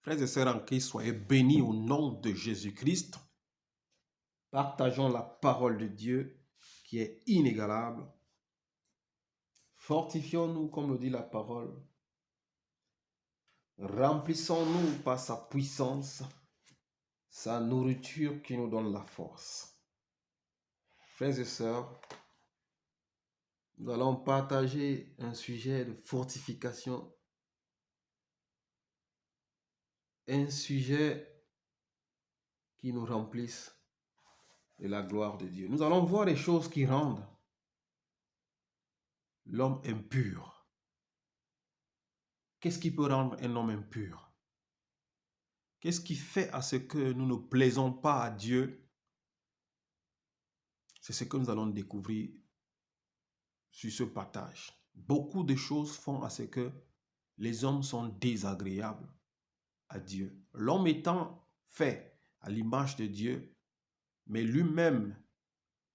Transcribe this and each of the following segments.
Frères et sœurs en Christ, soyez bénis au nom de Jésus-Christ. Partageons la parole de Dieu qui est inégalable. Fortifions-nous, comme le dit la parole. Remplissons-nous par sa puissance, sa nourriture qui nous donne la force. Frères et sœurs, nous allons partager un sujet de fortification, un sujet qui nous remplisse de la gloire de Dieu. Nous allons voir les choses qui rendent l'homme impur. Qu'est-ce qui peut rendre un homme impur? Qu'est-ce qui fait à ce que nous ne plaisons pas à Dieu? C'est ce que nous allons découvrir sur ce partage. Beaucoup de choses font à ce que les hommes sont désagréables à Dieu. L'homme étant fait à l'image de Dieu, mais lui-même,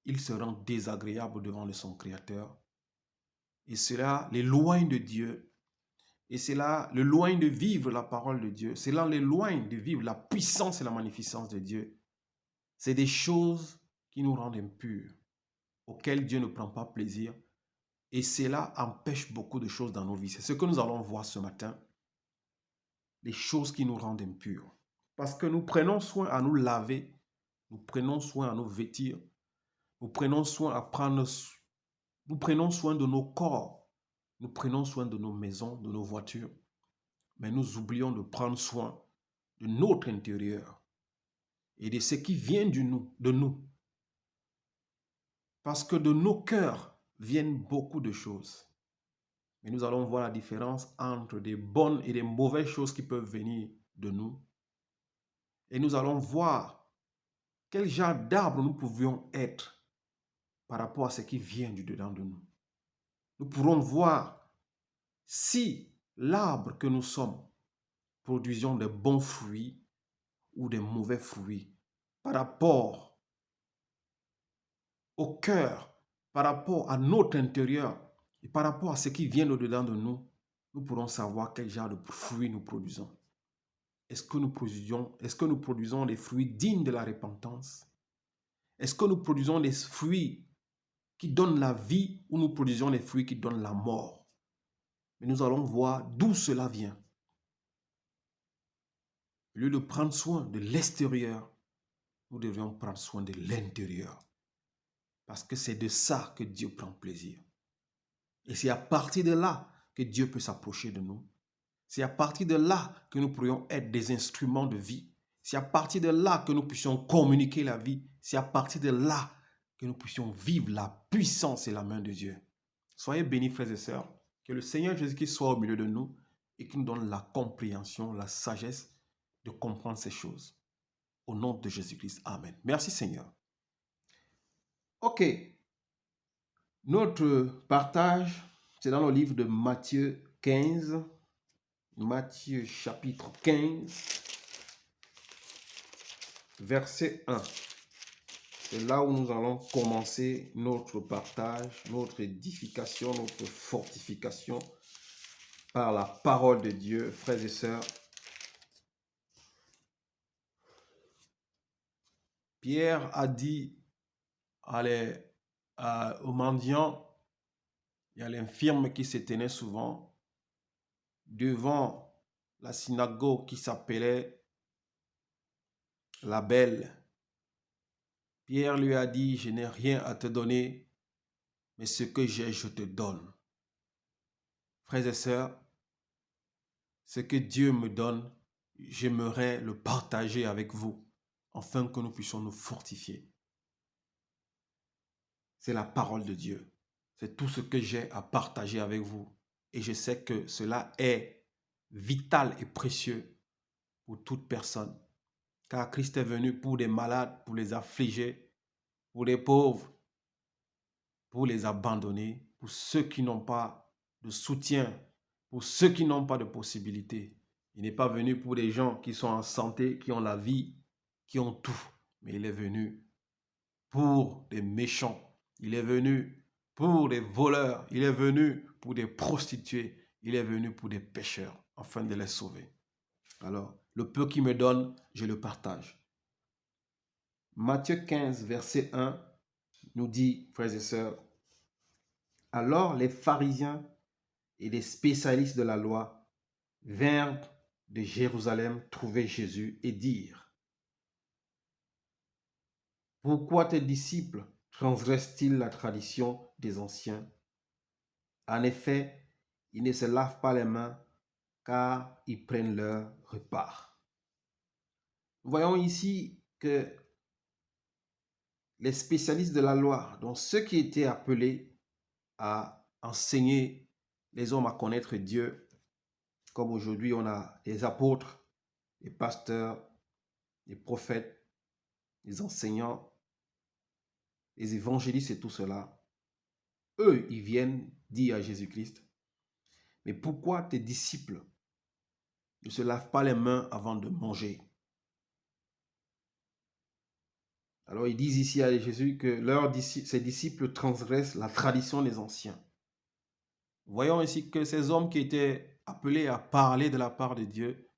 il se rend désagréable devant son Créateur. Et cela l'éloigne de Dieu. Et cela l'éloigne de vivre la parole de Dieu. Cela l'éloigne de vivre la puissance et la magnificence de Dieu. C'est des choses qui nous rendent impurs, auxquelles Dieu ne prend pas plaisir. Et cela empêche beaucoup de choses dans nos vies. C'est ce que nous allons voir ce matin. Les choses qui nous rendent impurs. Parce que nous prenons soin à nous laver, nous prenons soin à nous vêtir, nous prenons soin nous prenons soin de nos corps, nous prenons soin de nos maisons, de nos voitures. Mais nous oublions de prendre soin de notre intérieur et de ce qui vient de nous. Parce que de nos cœurs viennent beaucoup de choses. Mais nous allons voir la différence entre des bonnes et des mauvaises choses qui peuvent venir de nous. Et nous allons voir quel genre d'arbre nous pouvions être par rapport à ce qui vient du dedans de nous. Nous pourrons voir si l'arbre que nous sommes produisons de bons fruits ou de mauvais fruits par rapport au cœur, par rapport à notre intérieur et par rapport à ce qui vient au-dedans de nous, nous pourrons savoir quel genre de fruits nous produisons. Est-ce que nous produisons des fruits dignes de la repentance? Est-ce que nous produisons des fruits qui donnent la vie ou nous produisons des fruits qui donnent la mort? Mais nous allons voir d'où cela vient. Au lieu de prendre soin de l'extérieur, nous devrions prendre soin de l'intérieur. Parce que c'est de ça que Dieu prend plaisir. Et c'est à partir de là que Dieu peut s'approcher de nous. C'est à partir de là que nous pourrions être des instruments de vie. C'est à partir de là que nous puissions communiquer la vie. C'est à partir de là que nous puissions vivre la puissance et la main de Dieu. Soyez bénis, frères et sœurs. Que le Seigneur Jésus-Christ soit au milieu de nous et qu'il nous donne la compréhension, la sagesse de comprendre ces choses. Au nom de Jésus-Christ. Amen. Merci Seigneur. Ok. Notre partage, c'est dans le livre de Matthieu 15. Matthieu chapitre 15, verset 1. C'est là où nous allons commencer notre partage, notre édification, notre fortification par la parole de Dieu, frères et sœurs. Pierre a dit aux mendiants et à l'infirme qui se tenait souvent devant la synagogue qui s'appelait la Belle. Pierre lui a dit, je n'ai rien à te donner, mais ce que j'ai, je te donne. Frères et sœurs, ce que Dieu me donne, j'aimerais le partager avec vous, afin que nous puissions nous fortifier. C'est la parole de Dieu. C'est tout ce que j'ai à partager avec vous. Et je sais que cela est vital et précieux pour toute personne. Car Christ est venu pour les malades, pour les affligés, pour les pauvres, pour les abandonner, pour ceux qui n'ont pas de soutien, pour ceux qui n'ont pas de possibilités. Il n'est pas venu pour des gens qui sont en santé, qui ont la vie, qui ont tout. Mais il est venu pour des méchants. Il est venu pour des voleurs. Il est venu pour des prostituées. Il est venu pour des pécheurs, afin de les sauver. Alors, le peu qu'il me donne, je le partage. Matthieu 15, verset 1 nous dit, frères et sœurs, alors les pharisiens et les spécialistes de la loi vinrent de Jérusalem trouver Jésus et dirent, pourquoi tes disciples transgressent-ils la tradition des anciens? En effet, ils ne se lavent pas les mains car ils prennent leur repas. Nous voyons ici que les spécialistes de la loi, donc ceux qui étaient appelés à enseigner les hommes à connaître Dieu, comme aujourd'hui on a les apôtres, les pasteurs, les prophètes, les enseignants, les évangélistes et tout cela, eux, ils viennent dire à Jésus-Christ, mais pourquoi tes disciples ne se lavent pas les mains avant de manger? Alors ils disent ici à Jésus que ses disciples transgressent la tradition des anciens. Voyons ici que ces hommes qui étaient appelés à parler de la part de Dieu,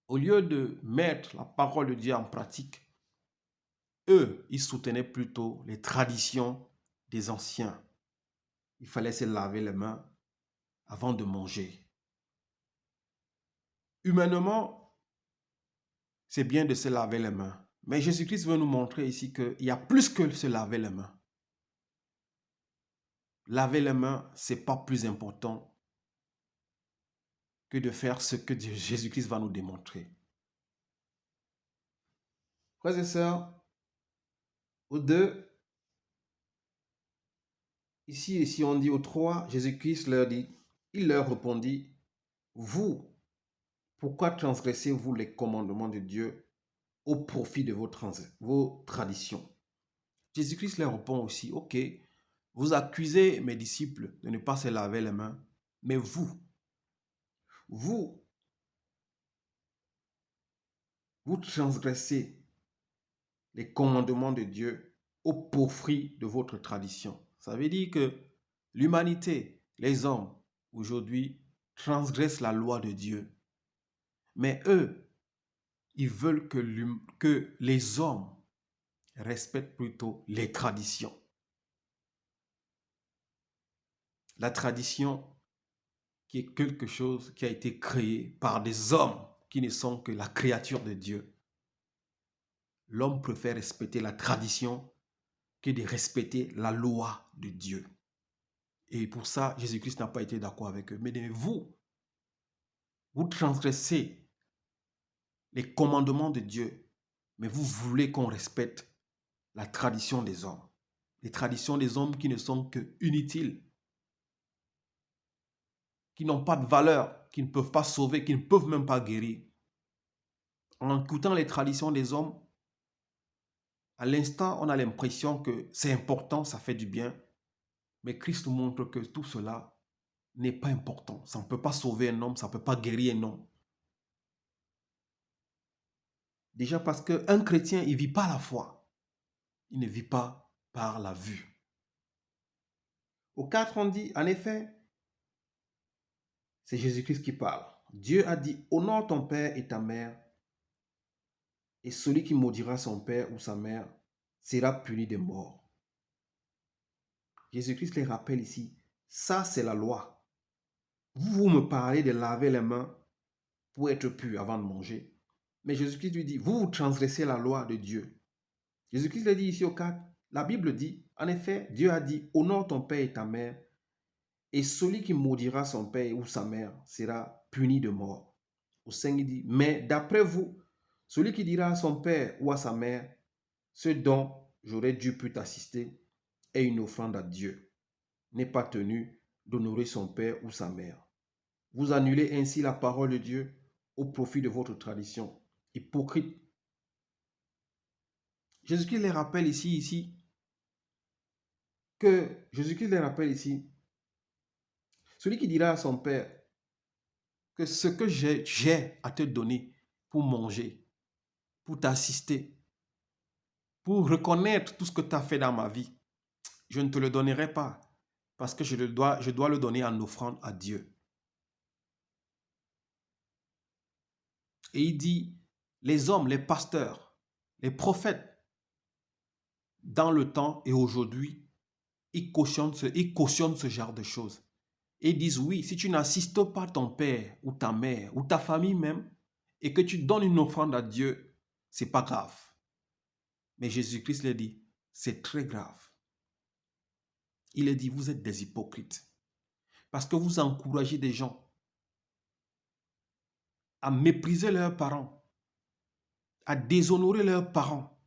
au lieu de mettre la parole de Dieu en pratique, eux, ils soutenaient plutôt les traditions des anciens. Il fallait se laver les mains avant de manger. Humainement, c'est bien de se laver les mains. Mais Jésus-Christ veut nous montrer ici qu'il y a plus que se laver les mains. Laver les mains, ce n'est pas plus important que de faire ce que Jésus-Christ va nous démontrer. Frères et sœurs, au 2, ici on dit au 3, Jésus-Christ leur dit, il leur répondit, vous, pourquoi transgressez-vous les commandements de Dieu au profit de vos traditions? Jésus-Christ leur répond aussi, ok, vous accusez mes disciples de ne pas se laver les mains, mais vous transgressez les commandements de Dieu au profit de votre tradition. Ça veut dire que l'humanité, les hommes, aujourd'hui, transgressent la loi de Dieu. Mais eux, ils veulent que les hommes respectent plutôt les traditions. La tradition qui est quelque chose qui a été créé par des hommes qui ne sont que la créature de Dieu. L'homme préfère respecter la tradition que de respecter la loi de Dieu. Et pour ça, Jésus-Christ n'a pas été d'accord avec eux. Mais vous transgressez les commandements de Dieu, mais vous voulez qu'on respecte la tradition des hommes. Les traditions des hommes qui ne sont que inutiles, qui n'ont pas de valeur, qui ne peuvent pas sauver, qui ne peuvent même pas guérir. En écoutant les traditions des hommes, à l'instant, on a l'impression que c'est important, ça fait du bien. Mais Christ montre que tout cela n'est pas important. Ça ne peut pas sauver un homme, ça ne peut pas guérir un homme. Déjà parce qu'un chrétien, il ne vit pas la foi. Il ne vit pas par la vue. Au 4, on dit, en effet, c'est Jésus-Christ qui parle. Dieu a dit, honore ton père et ta mère, et celui qui maudira son père ou sa mère sera puni de mort. Jésus-Christ les rappelle ici, ça c'est la loi. Vous me parlez de laver les mains pour être pur avant de manger. Mais Jésus-Christ lui dit, vous transgressez la loi de Dieu. Jésus-Christ le dit ici au 4, la Bible dit, en effet, Dieu a dit, honore ton père et ta mère, et celui qui maudira son père ou sa mère sera puni de mort. Au 5, il dit, mais d'après vous, celui qui dira à son père ou à sa mère, ce dont j'aurais dû plus t'assister est une offrande à Dieu, n'est pas tenu d'honorer son père ou sa mère. Vous annulez ainsi la parole de Dieu au profit de votre tradition. Hypocrite. Jésus-Christ les rappelle ici que Jésus-Christ les rappelle ici, celui qui dira à son père que ce que j'ai à te donner pour manger, pour t'assister, pour reconnaître tout ce que tu as fait dans ma vie, je ne te le donnerai pas parce que je dois le donner en offrande à Dieu. Et il dit, les hommes, les pasteurs, les prophètes, dans le temps et aujourd'hui, ils cautionnent ce genre de choses. Et ils disent, oui, si tu n'assistes pas ton père ou ta mère ou ta famille même, et que tu donnes une offrande à Dieu, c'est pas grave. Mais Jésus-Christ leur dit, c'est très grave. Il a dit, vous êtes des hypocrites. Parce que vous encouragez des gens à mépriser leurs parents, à déshonorer leurs parents,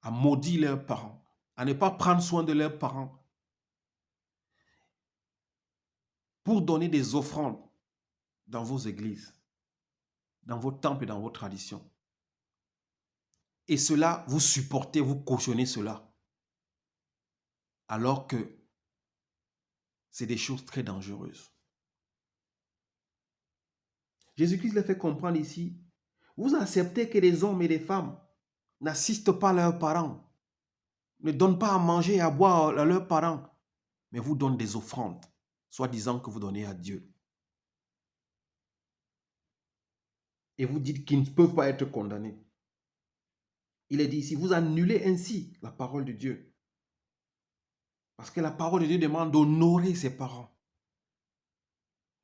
à maudire leurs parents, à ne pas prendre soin de leurs parents, pour donner des offrandes dans vos églises, dans vos temples et dans vos traditions. Et cela, vous supportez, vous cautionnez cela. Alors que c'est des choses très dangereuses. Jésus-Christ les fait comprendre ici. Vous acceptez que les hommes et les femmes n'assistent pas leurs parents, ne donnent pas à manger et à boire à leurs parents, mais vous donnent des offrandes, soi-disant que vous donnez à Dieu. Et vous dites qu'ils ne peuvent pas être condamnés. Il est dit ici, vous annulez ainsi la parole de Dieu. Parce que la parole de Dieu demande d'honorer ses parents.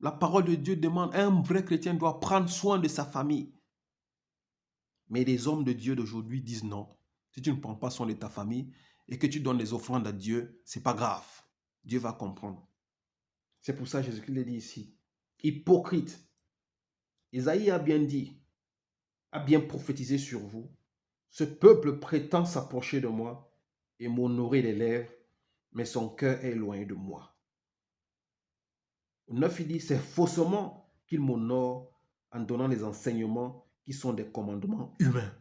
La parole de Dieu demande, un vrai chrétien doit prendre soin de sa famille. Mais les hommes de Dieu d'aujourd'hui disent non. Si tu ne prends pas soin de ta famille et que tu donnes des offrandes à Dieu, c'est pas grave. Dieu va comprendre. C'est pour ça que Jésus-Christ le dit ici. Hypocrite. Isaïe a bien dit, a bien prophétisé sur vous. Ce peuple prétend s'approcher de moi et m'honorer les lèvres, mais son cœur est éloigné de moi. Au 9, il dit, c'est faussement qu'il m'honore en donnant des enseignements qui sont des commandements humains.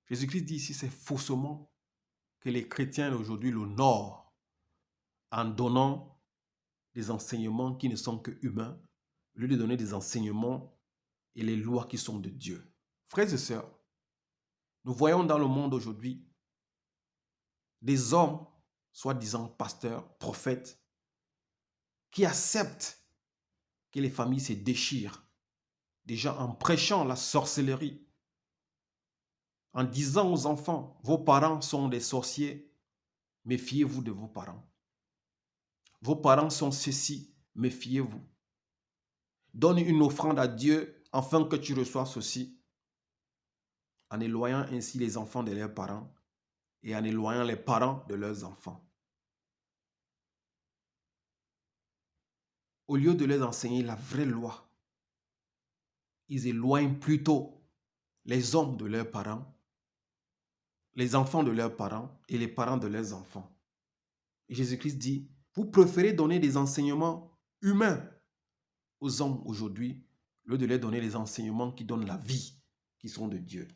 Jésus-Christ dit ici, c'est faussement que les chrétiens d'aujourd'hui l'honorent en donnant des enseignements qui ne sont que humains, au lieu de donner des enseignements et les lois qui sont de Dieu. Frères et sœurs, nous voyons dans le monde aujourd'hui des hommes, soi-disant pasteurs, prophètes, qui acceptent que les familles se déchirent, déjà en prêchant la sorcellerie, en disant aux enfants, vos parents sont des sorciers, méfiez-vous de vos parents. Vos parents sont ceci, méfiez-vous. Donne une offrande à Dieu afin que tu reçoives ceci, en éloignant ainsi les enfants de leurs parents et en éloignant les parents de leurs enfants. Au lieu de leur enseigner la vraie loi, ils éloignent plutôt les hommes de leurs parents, les enfants de leurs parents et les parents de leurs enfants. Et Jésus-Christ dit, vous préférez donner des enseignements humains aux hommes aujourd'hui, au lieu de leur donner les enseignements qui donnent la vie, qui sont de Dieu.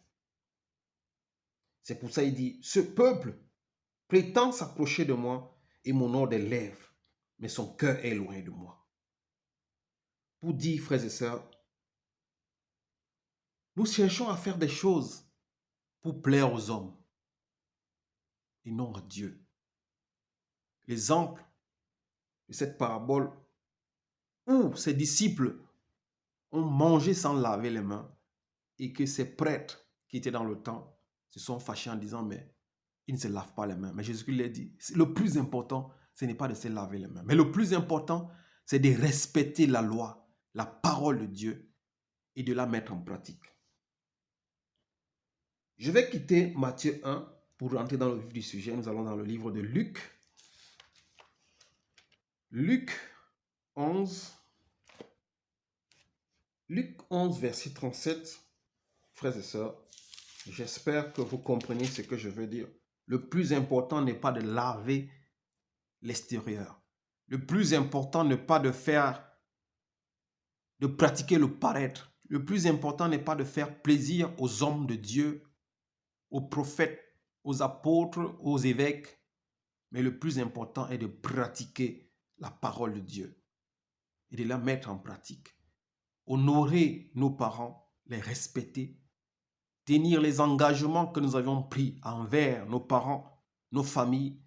C'est pour ça qu'il dit, ce peuple prétend s'approcher de moi et m'honore des lèvres, mais son cœur est loin de moi. Pour dire, frères et sœurs, nous cherchons à faire des choses pour plaire aux hommes et non à Dieu. L'exemple de cette parabole où ses disciples ont mangé sans laver les mains et que ces prêtres qui étaient dans le temple se sont fâchés en disant, mais ils ne se lavent pas les mains. Mais Jésus-Christ leur dit, le plus important, ce n'est pas de se laver les mains. Mais le plus important, c'est de respecter la loi, la parole de Dieu et de la mettre en pratique. Je vais quitter Matthieu 1 pour rentrer dans le vif du sujet. Nous allons dans le livre de Luc. Luc 11, verset 37. Frères et sœurs, j'espère que vous comprenez ce que je veux dire. Le plus important n'est pas de laver l'extérieur. Le plus important n'est pas de pratiquer le paraître. Le plus important n'est pas de faire plaisir aux hommes de Dieu, aux prophètes, aux apôtres, aux évêques. Mais le plus important est de pratiquer la parole de Dieu et de la mettre en pratique. Honorer nos parents, les respecter, tenir les engagements que nous avions pris envers nos parents, nos familles,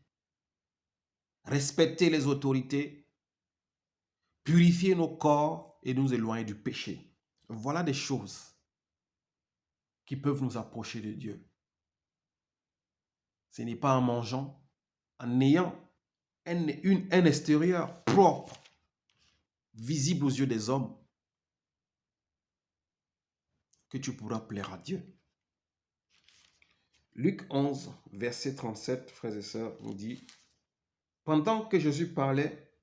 respecter les autorités, purifier nos corps et nous éloigner du péché. Voilà des choses qui peuvent nous approcher de Dieu. Ce n'est pas en mangeant, en ayant un extérieur propre, visible aux yeux des hommes, que tu pourras plaire à Dieu. Luc 11, verset 37, frères et sœurs, nous dit, pendant que Jésus parlait,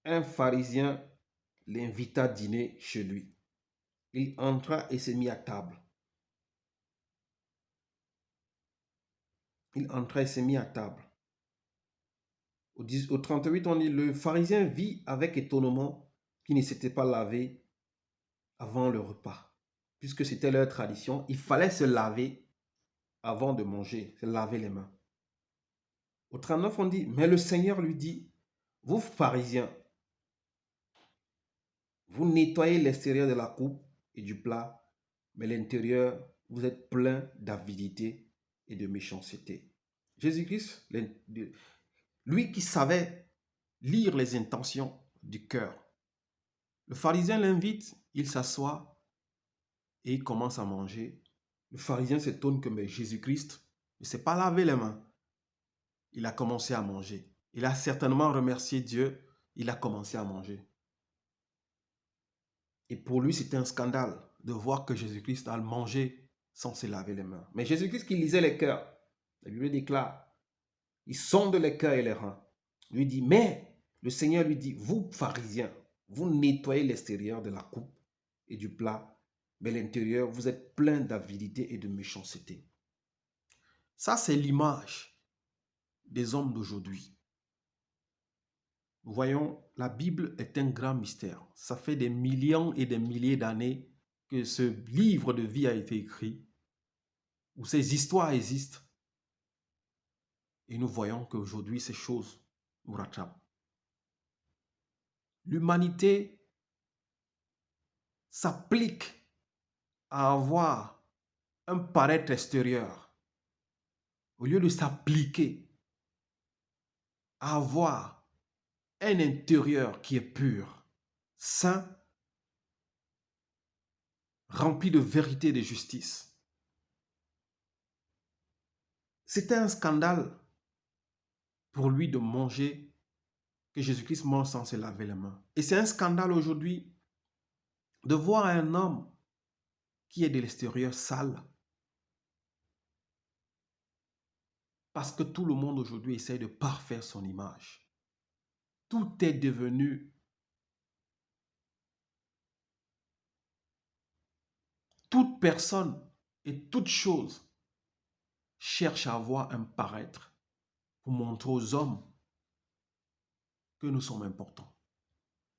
un pharisien l'invita dîner chez lui. Il entra et se mit à table. Il entra et se mit à table. Au 38, on dit, le pharisien vit avec étonnement qu'il ne s'était pas lavé avant le repas. Puisque c'était leur tradition, il fallait se laver avant de manger, se laver les mains. Au 39, on dit, mais le Seigneur lui dit, vous pharisiens, vous nettoyez l'extérieur de la coupe et du plat, mais l'intérieur, vous êtes plein d'avidité et de méchanceté. Jésus-Christ, lui qui savait lire les intentions du cœur, le pharisien l'invite, il s'assoit et il commence à manger. Le pharisien s'étonne que mais Jésus-Christ ne s'est pas lavé les mains. Il a commencé à manger. Il a certainement remercié Dieu. Il a commencé à manger. Et pour lui, c'était un scandale de voir que Jésus-Christ a mangé sans se laver les mains. Mais Jésus-Christ qui lisait les cœurs, la Bible déclare, il sonde les cœurs et les reins. Lui dit, mais le Seigneur lui dit, vous pharisiens, vous nettoyez l'extérieur de la coupe et du plat, mais l'intérieur, vous êtes plein d'avidité et de méchanceté. Ça, c'est l'image des hommes d'aujourd'hui. Nous voyons, la Bible est un grand mystère. Ça fait des millions et des milliers d'années que ce livre de vie a été écrit, où ces histoires existent. Et nous voyons qu'aujourd'hui, ces choses nous rattrapent. L'humanité s'applique à avoir un paraître extérieur, au lieu de s'appliquer à avoir un intérieur qui est pur, saint, rempli de vérité et de justice. C'était un scandale pour lui de manger, que Jésus-Christ mange sans se laver les mains. Et c'est un scandale aujourd'hui de voir un homme qui est de l'extérieur sale. Parce que tout le monde aujourd'hui essaie de parfaire son image. Tout est devenu... Toute personne et toute chose cherche à avoir un paraître pour montrer aux hommes que nous sommes importants.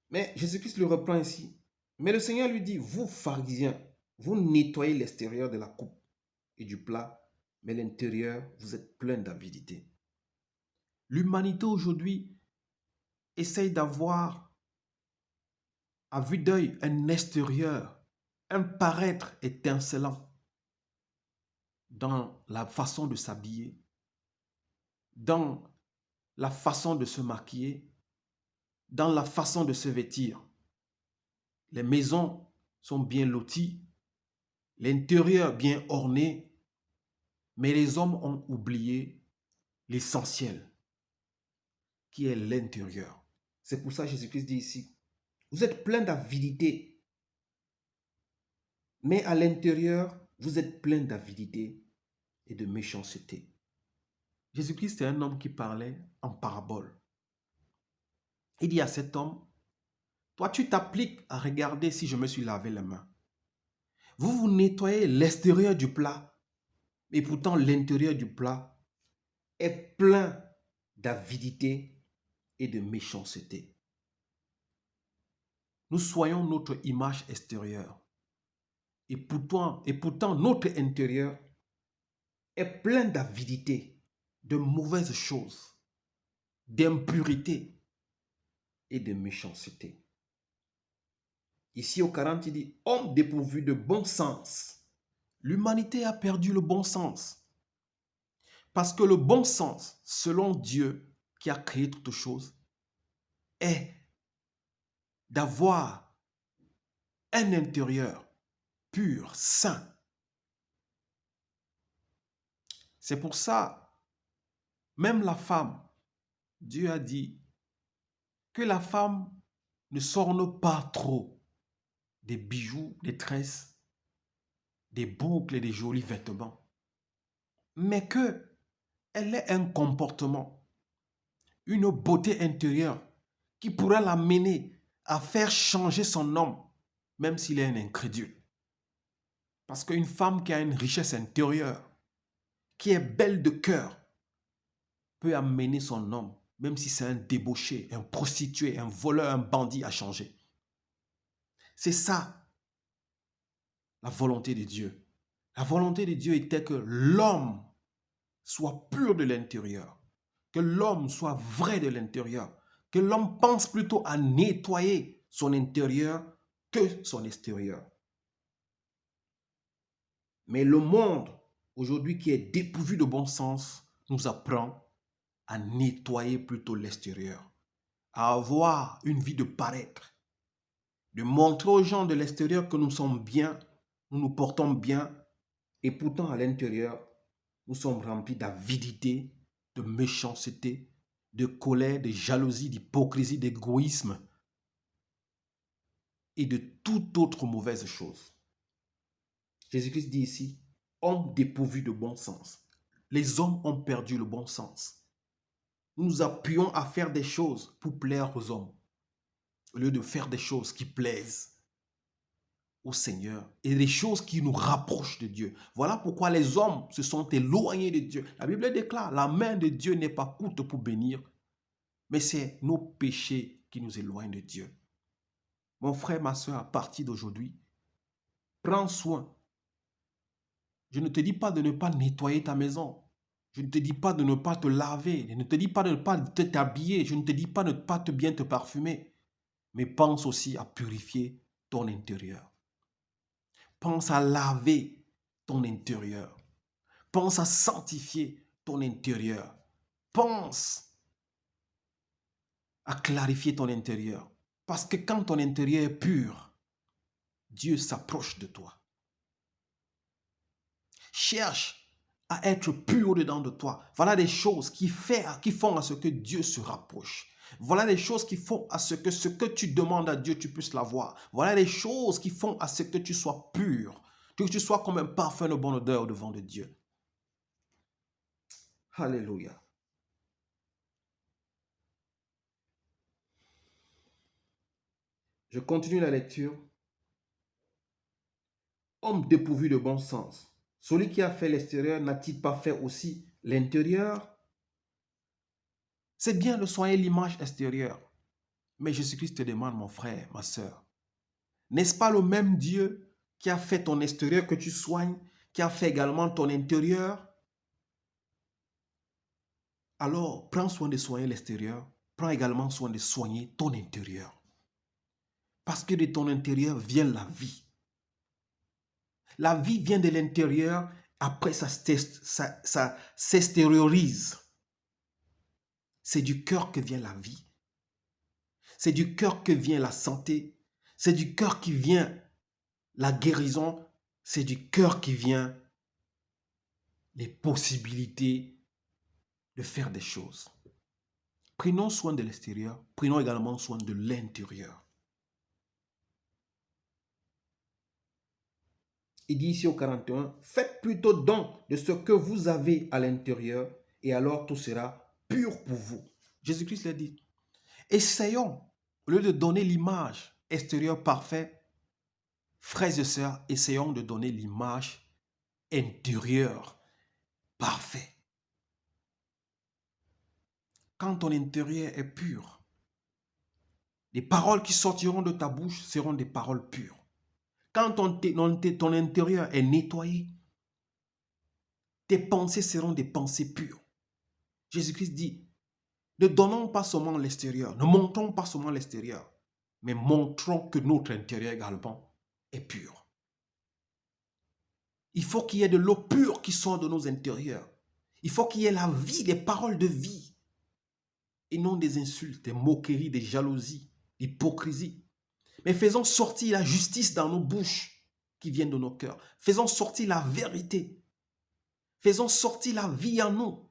Mais Jésus-Christ le reprend ici. Mais le Seigneur lui dit, vous pharisiens, vous nettoyez l'extérieur de la coupe et du plat, mais l'intérieur, vous êtes plein d'avidité. L'humanité aujourd'hui essaye d'avoir à vue d'œil un extérieur, un paraître étincelant dans la façon de s'habiller, dans la façon de se maquiller, dans la façon de se vêtir. Les maisons sont bien loties, l'intérieur bien orné, mais les hommes ont oublié l'essentiel, qui est l'intérieur. C'est pour ça que Jésus-Christ dit ici, vous êtes plein d'avidité, mais à l'intérieur, vous êtes plein d'avidité et de méchanceté. Jésus-Christ est un homme qui parlait en parabole. Il dit à cet homme, toi tu t'appliques à regarder si je me suis lavé les mains. Vous nettoyez l'extérieur du plat, et pourtant l'intérieur du plat est plein d'avidité et de méchanceté. Nous soyons notre image extérieure. Et pourtant notre intérieur est plein d'avidité, de mauvaises choses, d'impurité et de méchanceté. Ici au 40, il dit, homme dépourvu de bon sens. L'humanité a perdu le bon sens. Parce que le bon sens, selon Dieu qui a créé toutes choses, est d'avoir un intérieur pur, sain. C'est pour ça, même la femme, Dieu a dit que la femme ne s'orne pas trop des bijoux, des tresses, des boucles et des jolis vêtements, mais que elle ait un comportement, une beauté intérieure qui pourrait l'amener à faire changer son homme, même s'il est un incrédule. Parce qu'une femme qui a une richesse intérieure, qui est belle de cœur, peut amener son homme, même si c'est un débauché, un prostitué, un voleur, un bandit, à changer. C'est ça, la volonté de Dieu. La volonté de Dieu était que l'homme soit pur de l'intérieur, que l'homme soit vrai de l'intérieur, que l'homme pense plutôt à nettoyer son intérieur que son extérieur. Mais le monde, aujourd'hui, qui est dépourvu de bon sens, nous apprend à nettoyer plutôt l'extérieur, à avoir une vie de paraître, de montrer aux gens de l'extérieur que nous sommes bien, nous nous portons bien, et pourtant à l'intérieur, nous sommes remplis d'avidité, de méchanceté, de colère, de jalousie, d'hypocrisie, d'égoïsme et de toute autre mauvaise chose. Jésus-Christ dit ici, hommes dépourvus de bon sens. Les hommes ont perdu le bon sens. Nous nous appuyons à faire des choses pour plaire aux hommes, au lieu de faire des choses qui plaisent au Seigneur et des choses qui nous rapprochent de Dieu. Voilà pourquoi les hommes se sont éloignés de Dieu. La Bible déclare, la main de Dieu n'est pas courte pour bénir, mais c'est nos péchés qui nous éloignent de Dieu. Mon frère, ma soeur, à partir d'aujourd'hui, prends soin. Je ne te dis pas de ne pas nettoyer ta maison. Je ne te dis pas de ne pas te laver. Je ne te dis pas de ne pas t'habiller. Je ne te dis pas de ne pas bien te parfumer. Mais pense aussi à purifier ton intérieur. Pense à laver ton intérieur. Pense à sanctifier ton intérieur. Pense à clarifier ton intérieur. Parce que quand ton intérieur est pur, Dieu s'approche de toi. Cherche à être pur au-dedans de toi. Voilà des choses qui font à ce que Dieu se rapproche. Voilà des choses qui font à ce que tu demandes à Dieu, tu puisses l'avoir. Voilà des choses qui font à ce que tu sois pur, que tu sois comme un parfum de bonne odeur devant de Dieu. Alléluia. Je continue la lecture. Homme dépourvu de bon sens. Celui qui a fait l'extérieur n'a-t-il pas fait aussi l'intérieur? C'est bien de soigner l'image extérieure. Mais Jésus-Christ te demande, mon frère, ma soeur, n'est-ce pas le même Dieu qui a fait ton extérieur que tu soignes, qui a fait également ton intérieur? Alors, prends soin de soigner l'extérieur, prends également soin de soigner ton intérieur. Parce que de ton intérieur vient la vie. La vie vient de l'intérieur, après ça s'extériorise. C'est du cœur que vient la vie. C'est du cœur que vient la santé. C'est du cœur qui vient la guérison. C'est du cœur qui vient les possibilités de faire des choses. Prenons soin de l'extérieur, prenons également soin de l'intérieur. Il dit ici au 41, faites plutôt don de ce que vous avez à l'intérieur et alors tout sera pur pour vous. Jésus-Christ l'a dit. Essayons, au lieu de donner l'image extérieure parfaite, frères et sœurs, essayons de donner l'image intérieure parfaite. Quand ton intérieur est pur, les paroles qui sortiront de ta bouche seront des paroles pures. Quand ton intérieur est nettoyé, tes pensées seront des pensées pures. Jésus-Christ dit, ne donnons pas seulement l'extérieur, ne montrons pas seulement l'extérieur, mais montrons que notre intérieur également est pur. Il faut qu'il y ait de l'eau pure qui sort de nos intérieurs. Il faut qu'il y ait la vie, des paroles de vie, et non des insultes, des moqueries, des jalousies, l'hypocrisie. mais faisons sortir la justice dans nos bouches qui viennent de nos cœurs. Faisons sortir la vérité. Faisons sortir la vie en nous.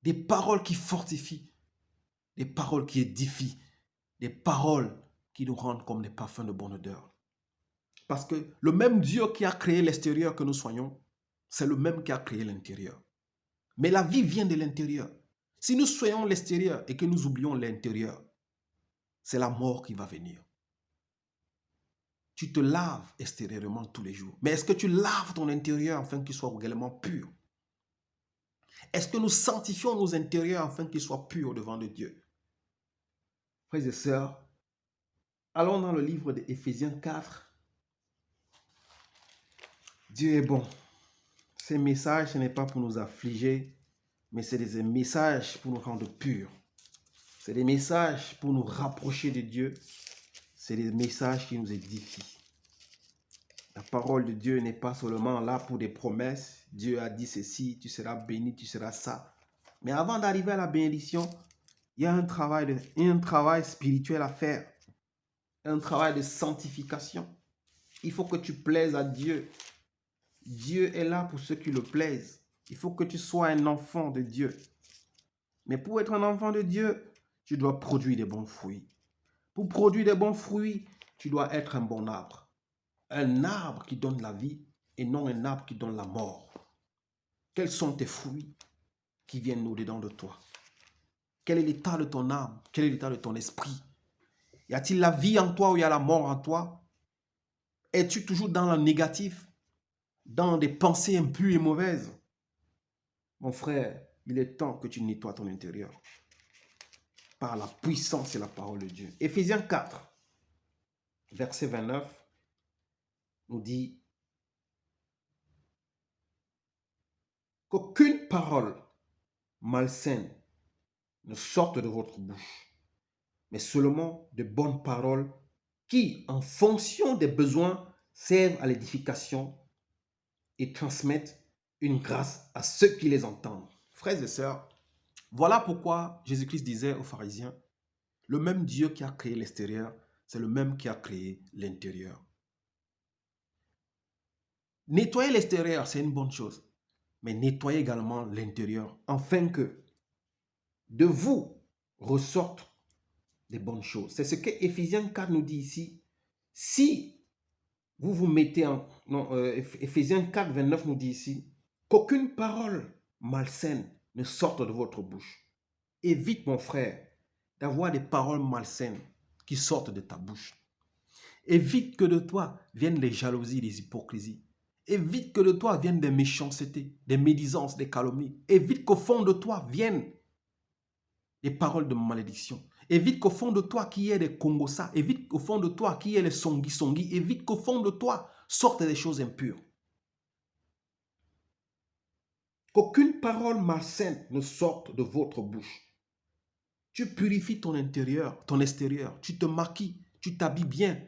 Des paroles qui fortifient, des paroles qui édifient, des paroles qui nous rendent comme des parfums de bonne odeur. Parce que le même Dieu qui a créé l'extérieur que nous soyons, c'est le même qui a créé l'intérieur. Mais la vie vient de l'intérieur. Si nous soyons l'extérieur et que nous oublions l'intérieur, c'est la mort qui va venir. Tu te laves extérieurement tous les jours. Mais est-ce que tu laves ton intérieur afin qu'il soit également pur? Est-ce que nous sanctifions nos intérieurs afin qu'ils soient purs devant de Dieu? Frères et sœurs, allons dans le livre d'Éphésiens 4. Dieu est bon. Ces messages, ce n'est pas pour nous affliger, mais c'est des messages pour nous rendre purs. C'est des messages pour nous rapprocher de Dieu. C'est des messages qui nous édifient. La parole de Dieu n'est pas seulement là pour des promesses. Dieu a dit ceci, tu seras béni, tu seras ça. Mais avant d'arriver à la bénédiction, il y a un travail spirituel à faire. Un travail de sanctification. Il faut que tu plaises à Dieu. Dieu est là pour ceux qui le plaisent. Il faut que tu sois un enfant de Dieu. Mais pour être un enfant de Dieu, tu dois produire des bons fruits. Pour produire des bons fruits, tu dois être un bon arbre. Un arbre qui donne la vie et non un arbre qui donne la mort. Quels sont tes fruits qui viennent au-dedans de toi? Quel est l'état de ton âme? Quel est l'état de ton esprit? Y a-t-il la vie en toi ou y a la mort en toi? Es-tu toujours dans le négatif? Dans des pensées impures et mauvaises? Mon frère, il est temps que tu nettoies ton intérieur par la puissance et la parole de Dieu. Éphésiens 4, verset 29, nous dit qu'aucune parole malsaine ne sorte de votre bouche, mais seulement de bonnes paroles qui, en fonction des besoins, servent à l'édification et transmettent une grâce à ceux qui les entendent. Frères et sœurs, voilà pourquoi Jésus-Christ disait aux pharisiens, le même Dieu qui a créé l'extérieur, c'est le même qui a créé l'intérieur. Nettoyer l'extérieur, c'est une bonne chose, mais nettoyer également l'intérieur, afin que de vous ressortent des bonnes choses. C'est ce que Éphésiens 4 nous dit ici. Si vous vous mettez en... Non, Éphésiens 4, 29 nous dit ici qu'aucune parole malsaine ne sorte de votre bouche. Évite, mon frère, d'avoir des paroles malsaines qui sortent de ta bouche. Évite que de toi viennent les jalousies, les hypocrisies. Évite que de toi viennent des méchancetés, des médisances, des calomnies. Évite qu'au fond de toi viennent des paroles de malédiction. Évite qu'au fond de toi qu'il y ait des kongosa. Évite qu'au fond de toi qu'il y ait les songi-songi. Évite qu'au fond de toi sortent des choses impures. Qu'aucune parole malsaine ne sorte de votre bouche. Tu purifies ton intérieur, ton extérieur. Tu te maquilles, tu t'habilles bien.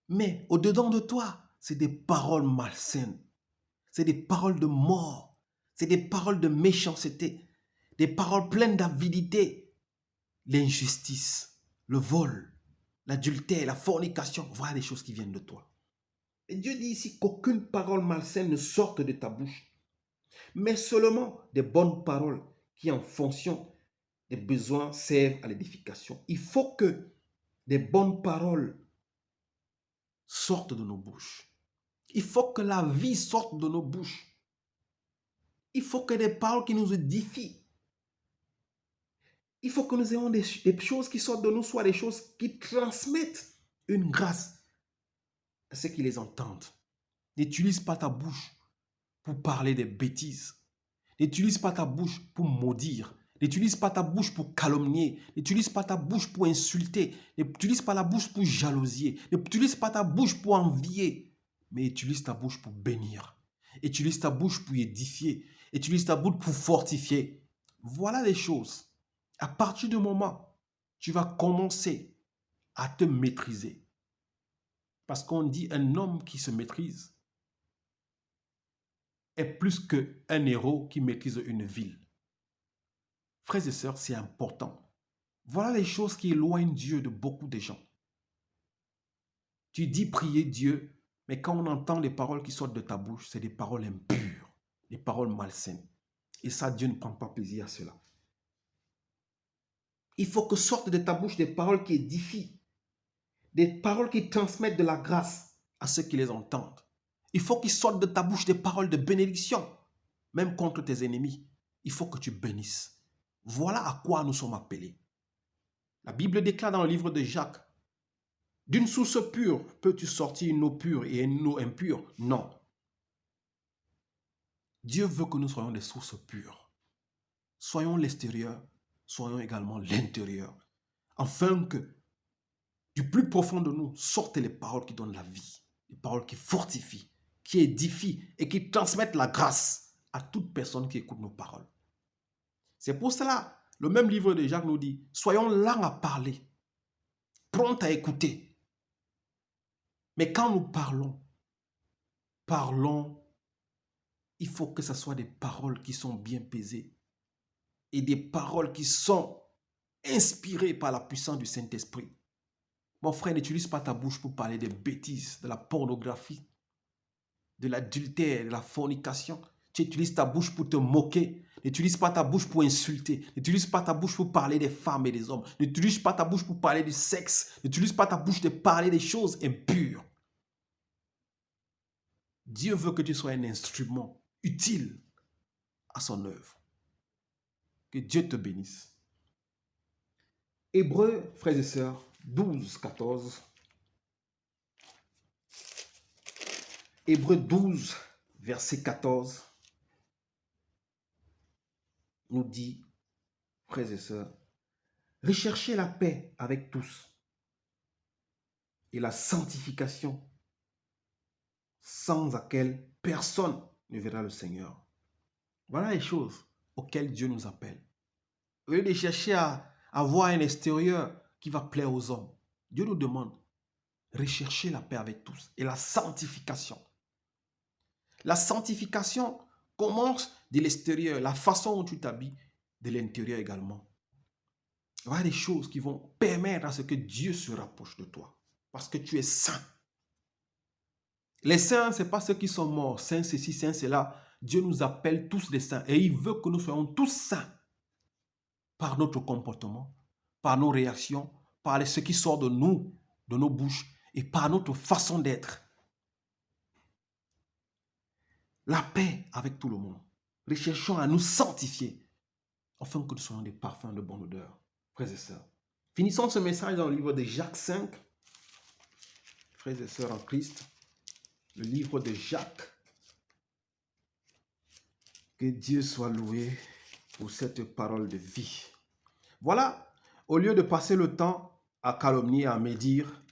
Mais au-dedans de toi, c'est des paroles malsaines. C'est des paroles de mort. C'est des paroles de méchanceté. Des paroles pleines d'avidité. L'injustice, le vol, l'adultère, la fornication. Voilà des choses qui viennent de toi. Et Dieu dit ici qu'aucune parole malsaine ne sorte de ta bouche, mais seulement des bonnes paroles qui, en fonction des besoins, servent à l'édification. Il faut que des bonnes paroles sortent de nos bouches. Il faut que la vie sorte de nos bouches. Il faut que des paroles qui nous édifient. Il faut que nous ayons des choses qui sortent de nous, soit des choses qui transmettent une grâce à ceux qui les entendent. N'utilise pas ta bouche pour parler des bêtises. N'utilise pas ta bouche pour maudire. N'utilise pas ta bouche pour calomnier. N'utilise pas ta bouche pour insulter. N'utilise pas la bouche pour jalousier. N'utilise pas ta bouche pour envier. Mais utilise ta bouche pour bénir. Utilise ta bouche pour édifier. Utilise ta bouche pour fortifier. Voilà les choses. À partir du moment, tu vas commencer à te maîtriser. Parce qu'on dit un homme qui se maîtrise est plus qu'un héros qui maîtrise une ville. Frères et sœurs, c'est important. Voilà les choses qui éloignent Dieu de beaucoup de gens. Tu dis prier Dieu, mais quand on entend les paroles qui sortent de ta bouche, c'est des paroles impures, des paroles malsaines. Et ça, Dieu ne prend pas plaisir à cela. Il faut que sortent de ta bouche des paroles qui édifient, des paroles qui transmettent de la grâce à ceux qui les entendent. Il faut qu'il sorte de ta bouche des paroles de bénédiction, même contre tes ennemis. Il faut que tu bénisses. Voilà à quoi nous sommes appelés. La Bible déclare dans le livre de Jacques, d'une source pure peux-tu sortir une eau pure et une eau impure? Non. Dieu veut que nous soyons des sources pures. Soyons l'extérieur, soyons également l'intérieur. Afin que du plus profond de nous sortent les paroles qui donnent la vie, les paroles qui fortifient, qui édifient et qui transmettent la grâce à toute personne qui écoute nos paroles. C'est pour cela, le même livre de Jacques nous dit, soyons lents à parler, prompts à écouter. Mais quand nous parlons, il faut que ce soit des paroles qui sont bien pesées et des paroles qui sont inspirées par la puissance du Saint-Esprit. Mon frère, n'utilise pas ta bouche pour parler des bêtises, de la pornographie, de l'adultère, de la fornication. Tu utilises ta bouche pour te moquer. N'utilise pas ta bouche pour insulter. N'utilise pas ta bouche pour parler des femmes et des hommes. N'utilise pas ta bouche pour parler du sexe. N'utilise pas ta bouche pour parler des choses impures. Dieu veut que tu sois un instrument utile à son œuvre. Que Dieu te bénisse. Hébreux, frères et sœurs, 12, 14. Hébreux 12, verset 14, nous dit, frères et sœurs, recherchez la paix avec tous et la sanctification, sans laquelle personne ne verra le Seigneur. Voilà les choses auxquelles Dieu nous appelle. Au lieu de chercher à avoir un extérieur qui va plaire aux hommes, Dieu nous demande, recherchez la paix avec tous et la sanctification. La sanctification commence de l'extérieur, la façon dont tu t'habilles, de l'intérieur également. Il y a des choses qui vont permettre à ce que Dieu se rapproche de toi, parce que tu es saint. Les saints, ce n'est pas ceux qui sont morts, saints ceci, saints cela. Dieu nous appelle tous les saints et il veut que nous soyons tous saints par notre comportement, par nos réactions, par ce qui sort de nous, de nos bouches et par notre façon d'être. La paix avec tout le monde. Recherchons à nous sanctifier afin que nous soyons des parfums de bonne odeur. Frères et sœurs. Finissons ce message dans le livre de Jacques 5. Frères et sœurs en Christ. Le livre de Jacques. Que Dieu soit loué pour cette parole de vie. Voilà, au lieu de passer le temps à calomnier, à médire,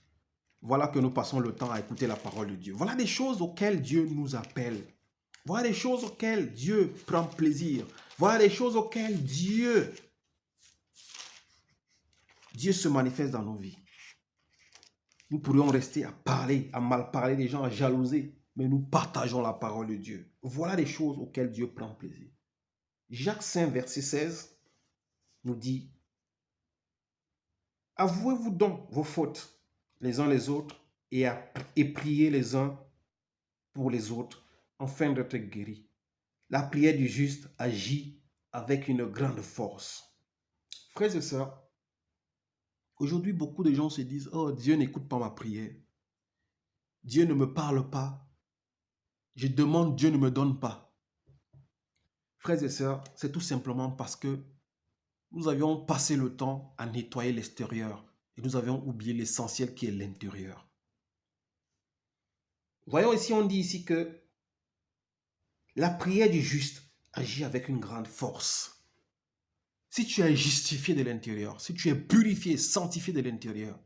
voilà que nous passons le temps à écouter la parole de Dieu. Voilà des choses auxquelles Dieu nous appelle. Voilà des choses auxquelles Dieu prend plaisir. Voilà des choses auxquelles Dieu se manifeste dans nos vies. Nous pourrions rester à parler, à mal parler des gens, à jalouser, mais nous partageons la parole de Dieu. Voilà des choses auxquelles Dieu prend plaisir. Jacques 5, verset 16, nous dit, « Avouez-vous donc vos fautes les uns les autres et priez les uns pour les autres, afin d'être guéris. La prière du juste agit avec une grande force. » Frères et sœurs, aujourd'hui, beaucoup de gens se disent, « Oh, Dieu n'écoute pas ma prière. Dieu ne me parle pas. Je demande, Dieu ne me donne pas. » Frères et sœurs, c'est tout simplement parce que nous avions passé le temps à nettoyer l'extérieur et nous avions oublié l'essentiel qui est l'intérieur. Voyons ici, on dit ici que la prière du juste agit avec une grande force. Si tu es justifié de l'intérieur, si tu es purifié, sanctifié de l'intérieur,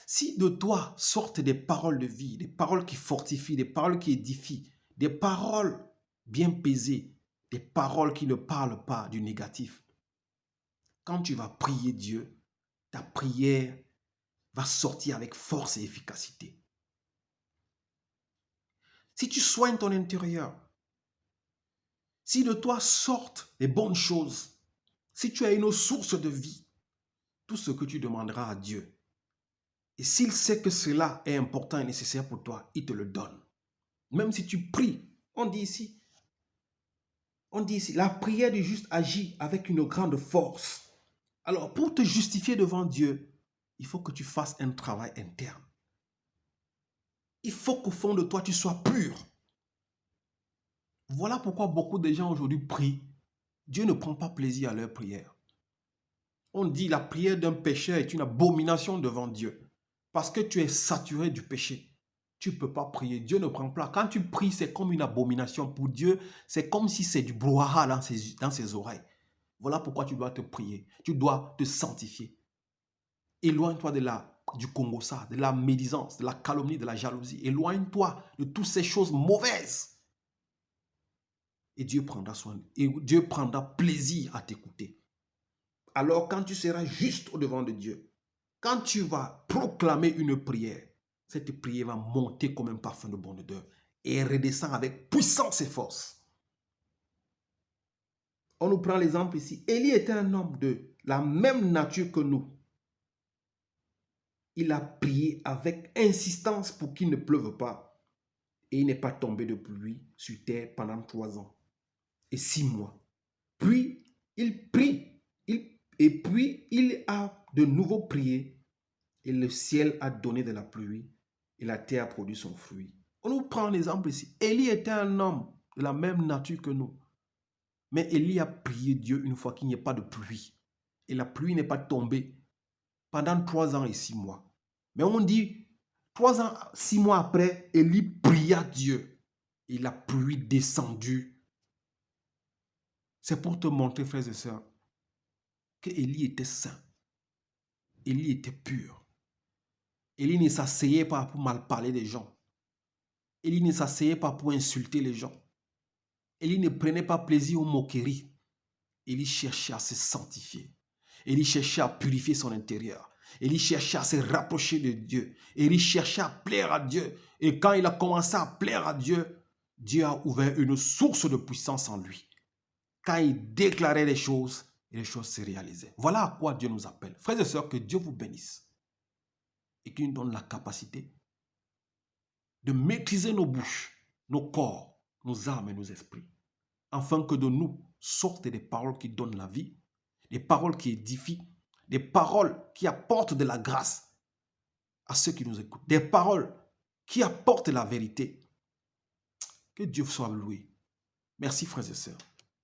si de toi sortent des paroles de vie, des paroles qui fortifient, des paroles qui édifient, des paroles bien pesées, des paroles qui ne parlent pas du négatif, quand tu vas prier Dieu, ta prière va sortir avec force et efficacité. Si tu soignes ton intérieur, si de toi sortent les bonnes choses, si tu as une source de vie, tout ce que tu demanderas à Dieu, Et s'il sait que cela est important et nécessaire pour toi, il te le donne. Même si tu pries, on dit ici, la prière du juste agit avec une grande force. Alors, pour te justifier devant Dieu, il faut que tu fasses un travail interne. Il faut qu'au fond de toi, tu sois pur. Voilà pourquoi beaucoup de gens aujourd'hui prient. Dieu ne prend pas plaisir à leur prière. On dit la prière d'un pécheur est une abomination devant Dieu. Parce que tu es saturé du péché. Tu ne peux pas prier. Dieu ne prend pas. Quand tu pries, c'est comme une abomination. Pour Dieu, c'est comme si c'est du brouhaha dans ses oreilles. Voilà pourquoi tu dois te prier. Tu dois te sanctifier. Éloigne-toi du congossa, de la médisance, de la calomnie, de la jalousie. Éloigne-toi de toutes ces choses mauvaises. Et Dieu prendra soin. Et Dieu prendra plaisir à t'écouter. Alors quand tu seras juste au-devant de Dieu, quand tu vas proclamer une prière, cette prière va monter comme un parfum de bonne odeur et redescend avec puissance et force. On nous prend l'exemple ici. Élie était un homme de la même nature que nous. Il a prié avec insistance pour qu'il ne pleuve pas. Et il n'est pas tombé de pluie sur terre pendant 3 ans et 6 mois. Puis, il prie. Et puis, il a de nouveau prié. Et le ciel a donné de la pluie. Et la terre a produit son fruit. On nous prend l'exemple ici. Élie était un homme de la même nature que nous. Mais Élie a prié Dieu une fois qu'il n'y ait pas de pluie. Et la pluie n'est pas tombée pendant 3 ans et 6 mois. Mais on dit, 3 ans, 6 mois après, Élie pria Dieu. Et la pluie descendue. C'est pour te montrer, frères et sœurs, que Élie était saint. Élie était pur. Élie ne s'asseyait pas pour mal parler des gens. Élie ne s'asseyait pas pour insulter les gens. Élie ne prenait pas plaisir aux moqueries. Élie cherchait à se sanctifier. Élie cherchait à purifier son intérieur. Élie cherchait à se rapprocher de Dieu. Élie cherchait à plaire à Dieu. Et quand il a commencé à plaire à Dieu, Dieu a ouvert une source de puissance en lui. Quand il déclarait les choses, et les choses se réalisaient. Voilà à quoi Dieu nous appelle. Frères et sœurs, que Dieu vous bénisse. Et qu'il nous donne la capacité de maîtriser nos bouches, nos corps, nos âmes et nos esprits. Afin que de nous sortent des paroles qui donnent la vie, des paroles qui édifient, des paroles qui apportent de la grâce à ceux qui nous écoutent, des paroles qui apportent la vérité. Que Dieu soit loué. Merci frères et sœurs.